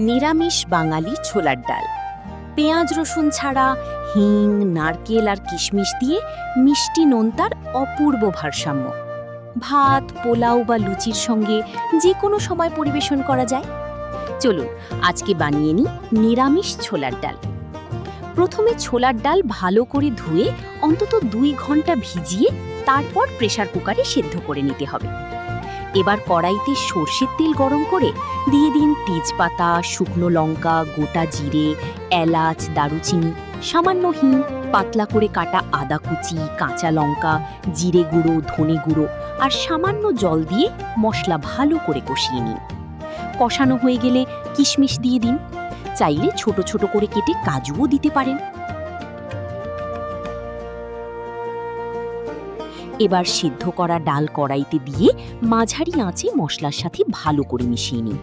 নিরামিষ বাঙালি ছোলার ডাল। পেঁয়াজ রসুন ছাড়া হিং, নারকেল আর কিশমিশ দিয়ে মিষ্টি নোনতার অপূর্ব ভারসাম্য। ভাত, পোলাও বা লুচির সঙ্গে যে কোনো সময় পরিবেশন করা যায়। চলুন আজকে বানিয়ে নিই নিরামিষ ছোলার ডাল। প্রথমে ছোলার ডাল ভালো করে ধুয়ে অন্তত 2 ঘন্টা ভিজিয়ে তারপর প্রেসার কুকারে সেদ্ধ করে নিতে হবে। এবার কড়াইতে সর্ষের তেল গরম করে দিয়ে দিন তেজপাতা, শুকনো লঙ্কা, গোটা জিরে, এলাচ, দারুচিনি, সামান্য হিং, পাতলা করে কাটা আদা কুচি, কাঁচা লঙ্কা, জিরে গুঁড়ো, ধনে গুঁড়ো আর সামান্য জল দিয়ে মশলা ভালো করে কষিয়ে নিন। কষানো হয়ে গেলে কিশমিশ দিয়ে দিন। চাইলে ছোট ছোট করে কেটে কাজুও দিতে পারেন। এবার সিদ্ধ করা ডাল কড়াইতে দিয়ে মাঝারি আঁচে মশলার সাথে ভালো করে মিশিয়ে নিন।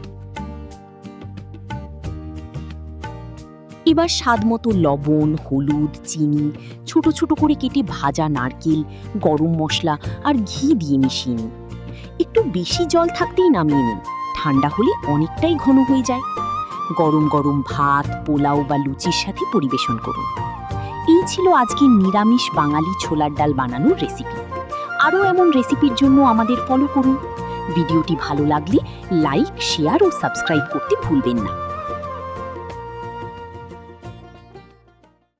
এবার স্বাদমতো লবণ, হলুদ, চিনি, ছোট ছোট করে কেটে ভাজা নারকেল, গরম মশলা আর ঘি দিয়ে মিশিয়ে নিন। একটু বেশি জল থাকতেই নামিয়ে নিন, ঠান্ডা হলে অনেকটাই ঘন হয়ে যায়। গরম গরম ভাত, পোলাও বা লুচির সাথে পরিবেশন করুন। এই ছিল আজকে নিরামিষ বাঙালি ছোলার ডাল বানানোর রেসিপি। আরও এমন রেসিপির জন্য আমাদের ফলো করুন। ভিডিওটি ভালো লাগলে লাইক, শেয়ার ও সাবস্ক্রাইব করতে ভুলবেন না।